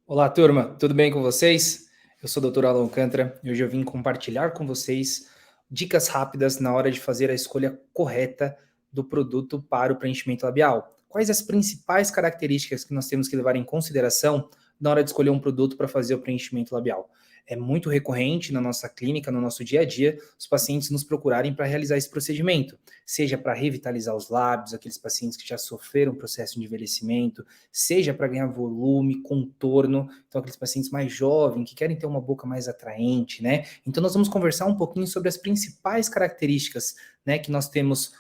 Olá, turma, tudo bem com vocês? Eu sou o Dr. Alan Alcântara e hoje eu vim compartilhar com vocês dicas rápidas na hora de fazer a escolha correta do produto para o preenchimento labial. Quais as principais características que nós temos que levar em consideração na hora de escolher um produto para fazer o preenchimento labial? É muito recorrente na nossa clínica, no nosso dia a dia, os pacientes nos procurarem para realizar esse procedimento, seja para revitalizar os lábios, aqueles pacientes que já sofreram processo de envelhecimento, seja para ganhar volume, contorno, então aqueles pacientes mais jovens que querem ter uma boca mais atraente, né? Então nós vamos conversar um pouquinho sobre as principais características, né, que nós temos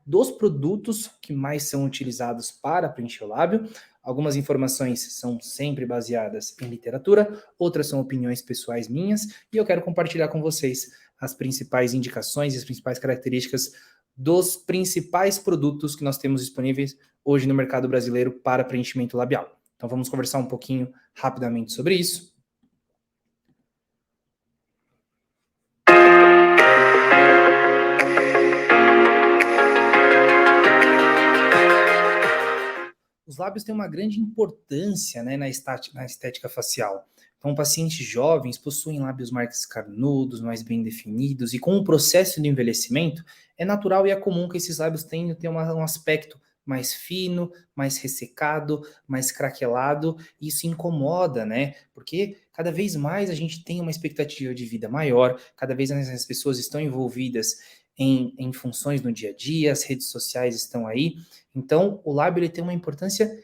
dos produtos que mais são utilizados para preencher o lábio. Algumas informações são sempre baseadas em literatura, outras são opiniões pessoais minhas, e eu quero compartilhar com vocês as principais indicações e as principais características dos principais produtos que nós temos disponíveis hoje no mercado brasileiro para preenchimento labial. Então vamos conversar um pouquinho rapidamente sobre isso. Os lábios têm uma grande importância, né, na estética facial. Então, pacientes jovens possuem lábios mais carnudos, mais bem definidos, e com o processo de envelhecimento, é natural e é comum que esses lábios tenham ter um aspecto mais fino, mais ressecado, mais craquelado, e isso incomoda, né? Porque cada vez mais a gente tem uma expectativa de vida maior, cada vez mais as pessoas estão envolvidas em funções no dia a dia, as redes sociais estão aí, então, o lábio ele tem uma importância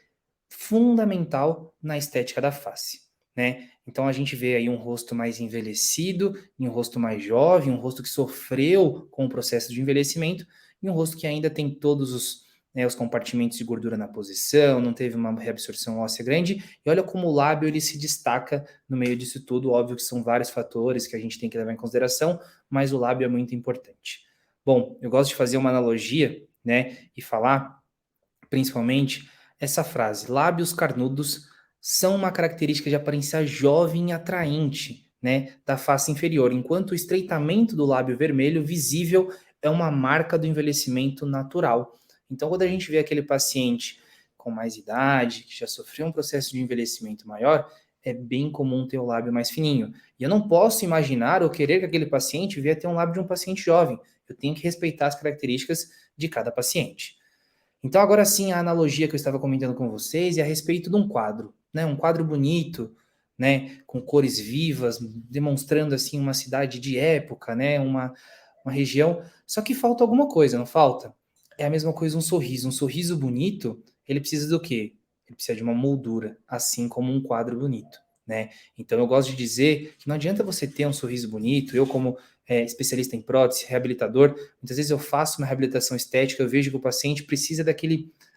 fundamental na estética da face, né? Então, a gente vê aí um rosto mais envelhecido, e um rosto mais jovem, um rosto que sofreu com o processo de envelhecimento, e um rosto que ainda tem todos os compartimentos de gordura na posição, não teve uma reabsorção óssea grande, e olha como o lábio ele se destaca no meio disso tudo. Óbvio que são vários fatores que a gente tem que levar em consideração, mas o lábio é muito importante. Bom, eu gosto de fazer uma analogia, né, e falar principalmente, essa frase, lábios carnudos são uma característica de aparência jovem e atraente, né, da face inferior, enquanto o estreitamento do lábio vermelho visível é uma marca do envelhecimento natural. Então, quando a gente vê aquele paciente com mais idade, que já sofreu um processo de envelhecimento maior, é bem comum ter o lábio mais fininho. E eu não posso imaginar ou querer que aquele paciente venha ter um lábio de um paciente jovem. Eu tenho que respeitar as características de cada paciente. Então, agora sim, a analogia que eu estava comentando com vocês é a respeito de um quadro, né? Um quadro bonito, né? Com cores vivas, demonstrando assim uma cidade de época, né? Uma região. Só que falta alguma coisa, não falta? É a mesma coisa um sorriso. Um sorriso bonito, ele precisa do quê? Ele precisa de uma moldura, assim como um quadro bonito, né? Então, eu gosto de dizer que não adianta você ter um sorriso bonito. Eu, como especialista em prótese, reabilitador, muitas vezes eu faço uma reabilitação estética, eu vejo que o paciente precisa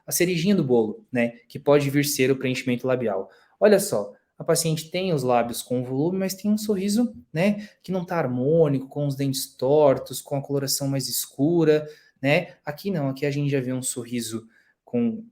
a cerejinha do bolo, né? Que pode vir ser o preenchimento labial. Olha só, a paciente tem os lábios com volume, mas tem um sorriso, né? Que não está harmônico, com os dentes tortos, com a coloração mais escura, né? Aqui não, aqui a gente já vê um sorriso com um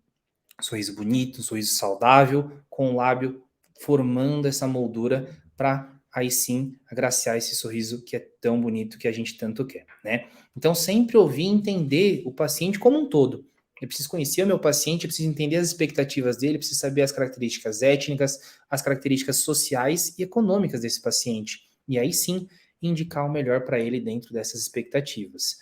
sorriso bonito, um sorriso saudável, com o lábio formando essa moldura para aí sim agraciar esse sorriso que é tão bonito que a gente tanto quer, né? Então sempre ouvir e entender o paciente como um todo. Eu preciso conhecer o meu paciente, eu preciso entender as expectativas dele, eu preciso saber as características étnicas, as características sociais e econômicas desse paciente. E aí sim indicar o melhor para ele dentro dessas expectativas.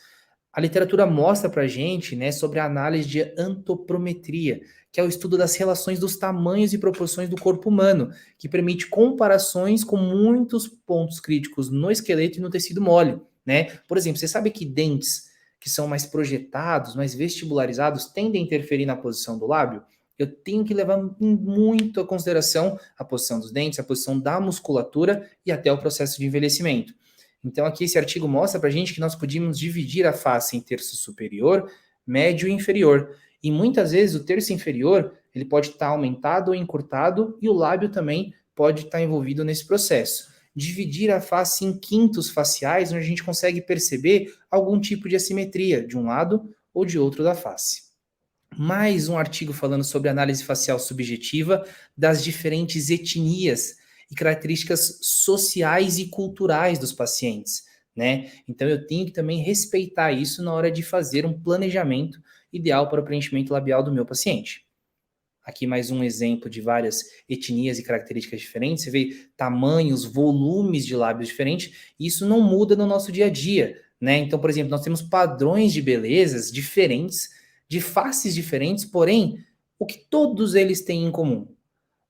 A literatura mostra para a gente, né, sobre a análise de antropometria, que é o estudo das relações dos tamanhos e proporções do corpo humano, que permite comparações com muitos pontos críticos no esqueleto e no tecido mole, né? Por exemplo, você sabe que dentes que são mais projetados, mais vestibularizados, tendem a interferir na posição do lábio? Eu tenho que levar muito a consideração a posição dos dentes, a posição da musculatura e até o processo de envelhecimento. Então, aqui esse artigo mostra para a gente que nós podíamos dividir a face em terço superior, médio e inferior. E muitas vezes o terço inferior ele pode estar aumentado ou encurtado e o lábio também pode estar envolvido nesse processo. Dividir a face em quintos faciais, onde a gente consegue perceber algum tipo de assimetria de um lado ou de outro da face. Mais um artigo falando sobre análise facial subjetiva das diferentes etnias e características sociais e culturais dos pacientes, né? Então eu tenho que também respeitar isso na hora de fazer um planejamento ideal para o preenchimento labial do meu paciente. Aqui mais um exemplo de várias etnias e características diferentes. Você vê tamanhos, volumes de lábios diferentes. E isso não muda no nosso dia a dia, né? Então, por exemplo, nós temos padrões de belezas diferentes, de faces diferentes, porém, o que todos eles têm em comum?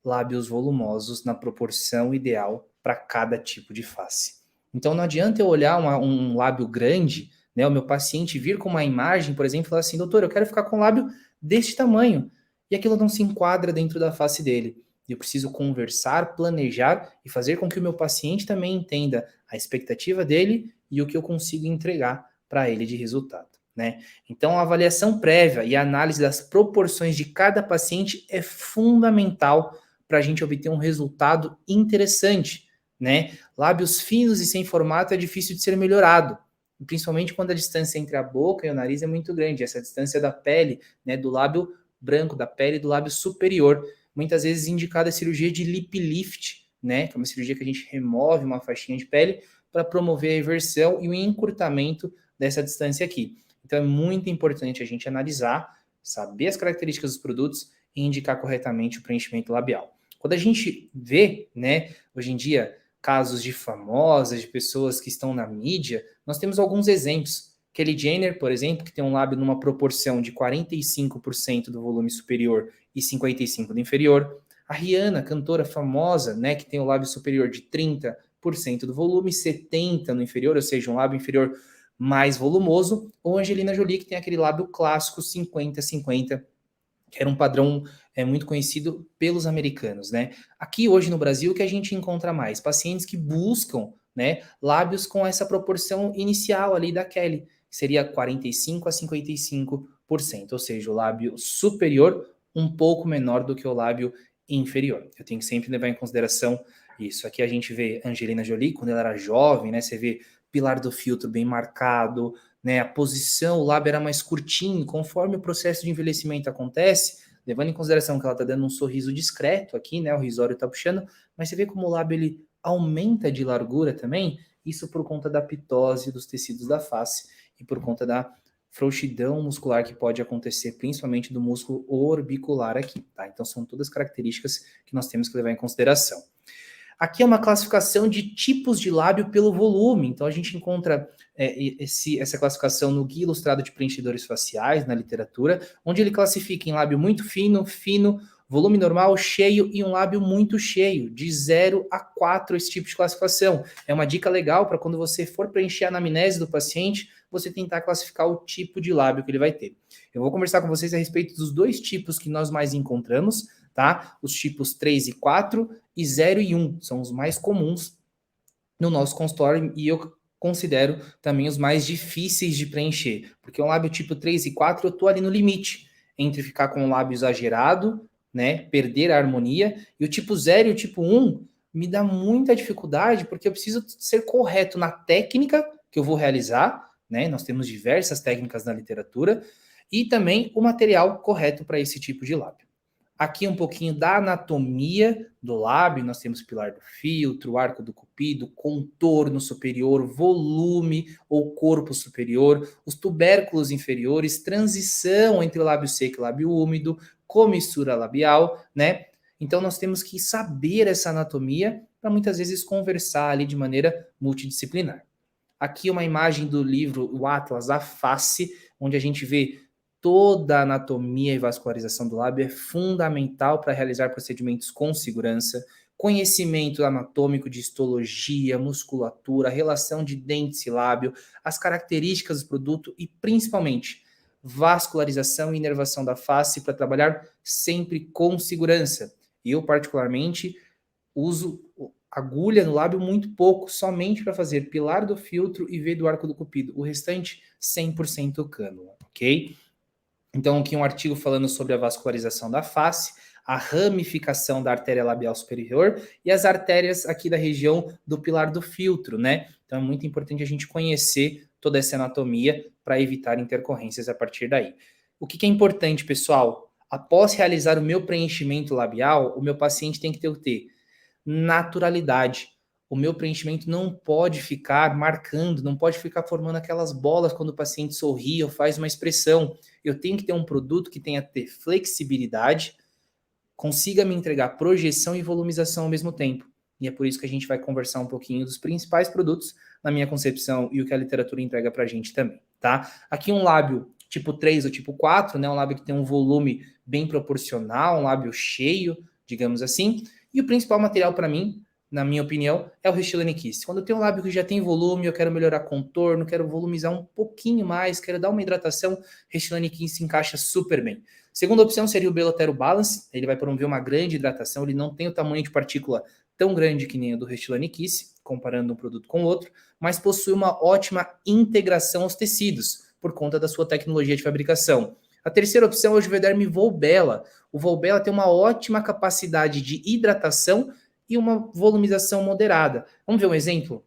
Lábios volumosos na proporção ideal para cada tipo de face. Então não adianta eu olhar um lábio grande, né? O meu paciente vir com uma imagem, por exemplo, e falar assim, doutor, eu quero ficar com um lábio deste tamanho. E aquilo não se enquadra dentro da face dele. Eu preciso conversar, planejar e fazer com que o meu paciente também entenda a expectativa dele e o que eu consigo entregar para ele de resultado, né? Então, a avaliação prévia e a análise das proporções de cada paciente é fundamental para a gente obter um resultado interessante, né? Lábios finos e sem formato é difícil de ser melhorado, principalmente quando a distância entre a boca e o nariz é muito grande, essa distância da pele, né, do lábio branco, da pele do lábio superior. Muitas vezes indicada a cirurgia de lip lift, né, que é uma cirurgia que a gente remove uma faixinha de pele para promover a inversão e o encurtamento dessa distância aqui. Então é muito importante a gente analisar, saber as características dos produtos e indicar corretamente o preenchimento labial. Quando a gente vê, né, hoje em dia, casos de famosas, de pessoas que estão na mídia, nós temos alguns exemplos. Kylie Jenner, por exemplo, que tem um lábio numa proporção de 45% do volume superior e 55% do inferior. A Rihanna, cantora famosa, né, que tem o lábio superior de 30% do volume, 70% no inferior, ou seja, um lábio inferior mais volumoso. Ou Angelina Jolie, que tem aquele lábio clássico 50-50, que era um padrão muito conhecido pelos americanos, né? Aqui hoje no Brasil, o que a gente encontra mais? Pacientes que buscam, né, lábios com essa proporção inicial ali da Kelly, que seria 45-55%, ou seja, o lábio superior um pouco menor do que o lábio inferior. Eu tenho que sempre levar em consideração isso. Aqui a gente vê Angelina Jolie, quando ela era jovem, né? Você vê pilar do filtro bem marcado, né, a posição, o lábio era mais curtinho, conforme o processo de envelhecimento acontece, levando em consideração que ela está dando um sorriso discreto aqui, né, o risório está puxando, mas você vê como o lábio ele aumenta de largura também, isso por conta da pitose dos tecidos da face e por conta da frouxidão muscular que pode acontecer, principalmente do músculo orbicular aqui, tá? Então são todas características que nós temos que levar em consideração. Aqui é uma classificação de tipos de lábio pelo volume. Então a gente encontra essa classificação no Guia Ilustrado de Preenchedores Faciais, na literatura, onde ele classifica em lábio muito fino, fino, volume normal, cheio e um lábio muito cheio, de 0 a 4 esse tipo de classificação. É uma dica legal para quando você for preencher a anamnese do paciente, você tentar classificar o tipo de lábio que ele vai ter. Eu vou conversar com vocês a respeito dos dois tipos que nós mais encontramos, tá? Os tipos 3 e 4 e 0 e 1 são os mais comuns no nosso consultório e eu considero também os mais difíceis de preencher, porque um lábio tipo 3 e 4 eu tô ali no limite entre ficar com um lábio exagerado, né, perder a harmonia, e o tipo 0 e o tipo 1 me dá muita dificuldade porque eu preciso ser correto na técnica que eu vou realizar, né? Nós temos diversas técnicas na literatura e também o material correto para esse tipo de lábio. Aqui um pouquinho da anatomia do lábio, nós temos pilar do filtro, arco do cupido, contorno superior, volume ou corpo superior, os tubérculos inferiores, transição entre o lábio seco e o lábio úmido, comissura labial, né? Então nós temos que saber essa anatomia para muitas vezes conversar ali de maneira multidisciplinar. Aqui uma imagem do livro O Atlas da Face, onde a gente vê toda a anatomia e vascularização do lábio é fundamental para realizar procedimentos com segurança, conhecimento anatômico de histologia, musculatura, relação de dentes e lábio, as características do produto e, principalmente, vascularização e inervação da face para trabalhar sempre com segurança. Eu, particularmente, uso agulha no lábio muito pouco, somente para fazer pilar do filtro e V do arco do cupido. O restante, 100% cânula, ok? Então, aqui um artigo falando sobre a vascularização da face, a ramificação da artéria labial superior e as artérias aqui da região do pilar do filtro, né? Então, é muito importante a gente conhecer toda essa anatomia para evitar intercorrências a partir daí. O que é importante, pessoal? Após realizar o meu preenchimento labial, o meu paciente tem que ter o quê? Naturalidade. O meu preenchimento não pode ficar marcando, não pode ficar formando aquelas bolas quando o paciente sorri ou faz uma expressão. Eu tenho que ter um produto que tenha ter flexibilidade, consiga me entregar projeção e volumização ao mesmo tempo. E é por isso que a gente vai conversar um pouquinho dos principais produtos na minha concepção e o que a literatura entrega para a gente também, tá? Aqui um lábio tipo 3 ou tipo 4, né? Um lábio que tem um volume bem proporcional, um lábio cheio, digamos assim. E o principal material para mim, na minha opinião, é o Restylane Kiss. Quando eu tenho um lábio que já tem volume, eu quero melhorar contorno, quero volumizar um pouquinho mais, quero dar uma hidratação, Restylane Kiss se encaixa super bem. Segunda opção seria o Belotero Balance, ele vai promover uma grande hidratação, ele não tem o tamanho de partícula tão grande que nem o do Restylane Kiss, comparando um produto com o outro, mas possui uma ótima integração aos tecidos, por conta da sua tecnologia de fabricação. A terceira opção é o Juvederm Volbella. O Volbella tem uma ótima capacidade de hidratação e uma volumização moderada. Vamos ver um exemplo?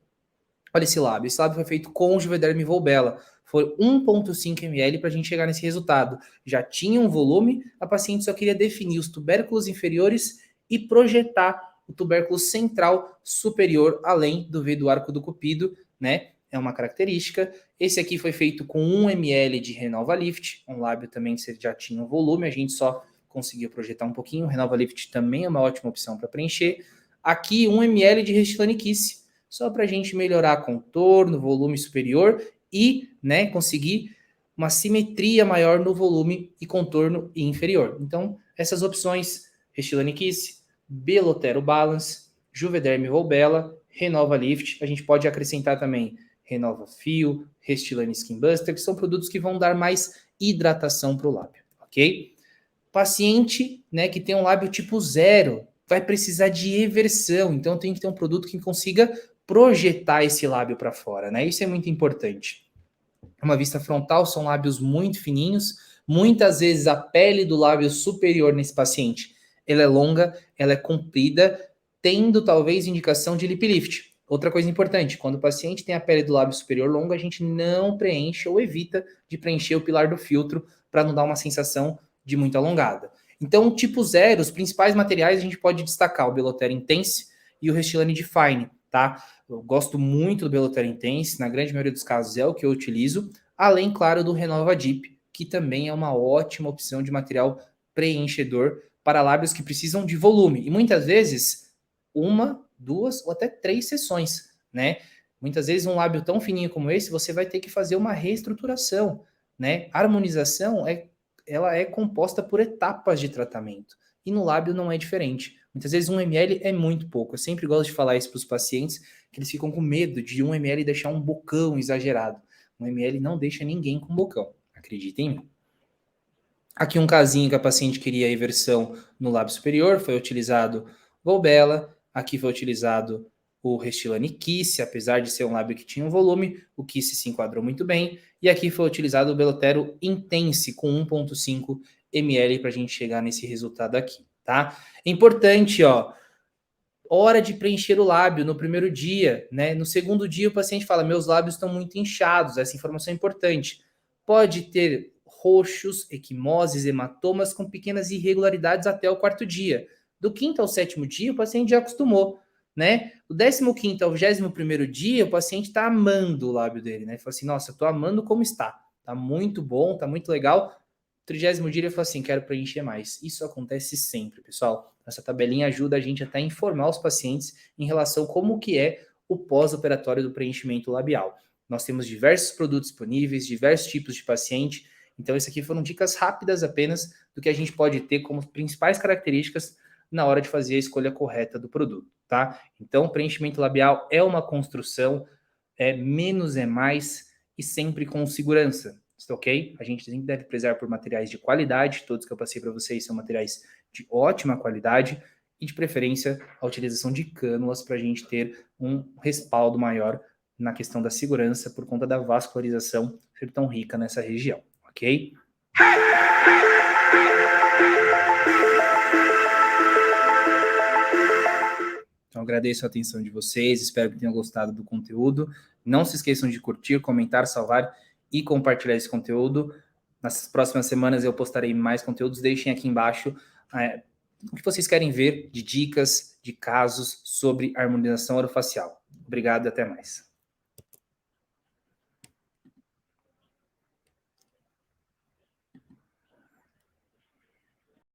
Olha esse lábio. Esse lábio foi feito com o Juvederm Volbella. Foi 1,5 ml para a gente chegar nesse resultado. Já tinha um volume, a paciente só queria definir os tubérculos inferiores e projetar o tubérculo central superior, além do V do arco do cupido, né? É uma característica. Esse aqui foi feito com 1 ml de Renova Lift, um lábio também que já tinha um volume, a gente só conseguiu projetar um pouquinho. O Renova Lift também é uma ótima opção para preencher. Aqui 1 ml de Restylane Kiss, só para a gente melhorar contorno, volume superior e, né, conseguir uma simetria maior no volume e contorno inferior. Então, essas opções, Restylane Kiss, Belotero Balance, Juvederm Volbella, Renova Lift, a gente pode acrescentar também Renova Fio, Restylane Skin Buster, que são produtos que vão dar mais hidratação para o lábio, ok? Paciente, né, que tem um lábio tipo 0, vai precisar de eversão, então tem que ter um produto que consiga projetar esse lábio para fora, né? Isso é muito importante. Uma vista frontal são lábios muito fininhos, muitas vezes a pele do lábio superior nesse paciente, ela é longa, ela é comprida, tendo talvez indicação de lip lift. Outra coisa importante, quando o paciente tem a pele do lábio superior longa, a gente não preenche ou evita de preencher o pilar do filtro para não dar uma sensação de muito alongada. Então, tipo 0, os principais materiais a gente pode destacar o Belotero Intense e o Restylane Define, tá? Eu gosto muito do Belotero Intense, na grande maioria dos casos é o que eu utilizo, além, claro, do Renova Deep, que também é uma ótima opção de material preenchedor para lábios que precisam de volume. E muitas vezes, 1, 2 ou até 3 sessões, né? Muitas vezes um lábio tão fininho como esse, você vai ter que fazer uma reestruturação, né? A harmonização, ela é composta por etapas de tratamento. E no lábio não é diferente. Muitas vezes 1 ml é muito pouco. Eu sempre gosto de falar isso para os pacientes, que eles ficam com medo de 1 ml deixar um bocão exagerado. 1 ml não deixa ninguém com bocão, acreditem em mim. Aqui um casinho que a paciente queria eversão no lábio superior, foi utilizado Volbella, aqui foi utilizado o Restylane Kiss, apesar de ser um lábio que tinha um volume, o Kiss se enquadrou muito bem, e aqui foi utilizado o Belotero Intense com 1,5 ml para a gente chegar nesse resultado aqui, tá? É importante, ó, hora de preencher o lábio no primeiro dia, né? No segundo dia o paciente fala, meus lábios estão muito inchados, essa informação é importante. Pode ter roxos, equimoses, hematomas com pequenas irregularidades até o 4º dia. Do 5º ao 7º dia, o paciente já acostumou, né? Do 15º ao 21º dia, o paciente está amando o lábio dele, né? Ele fala assim, nossa, eu tô amando como está. Tá muito bom, tá muito legal. 30º dia ele fala assim, quero preencher mais. Isso acontece sempre, pessoal. Essa tabelinha ajuda a gente até a informar os pacientes em relação a como que é o pós-operatório do preenchimento labial. Nós temos diversos produtos disponíveis, diversos tipos de paciente. Então, isso aqui foram dicas rápidas apenas do que a gente pode ter como principais características na hora de fazer a escolha correta do produto, tá? Então, preenchimento labial é uma construção, menos é mais e sempre com segurança, está ok? A gente sempre deve prezar por materiais de qualidade, todos que eu passei para vocês são materiais de ótima qualidade e, de preferência, a utilização de cânulas para a gente ter um respaldo maior na questão da segurança por conta da vascularização ser tão rica nessa região, ok? Então, agradeço a atenção de vocês, espero que tenham gostado do conteúdo. Não se esqueçam de curtir, comentar, salvar e compartilhar esse conteúdo. Nas próximas semanas eu postarei mais conteúdos. Deixem aqui embaixo o que vocês querem ver de dicas, de casos sobre harmonização orofacial. Obrigado e até mais.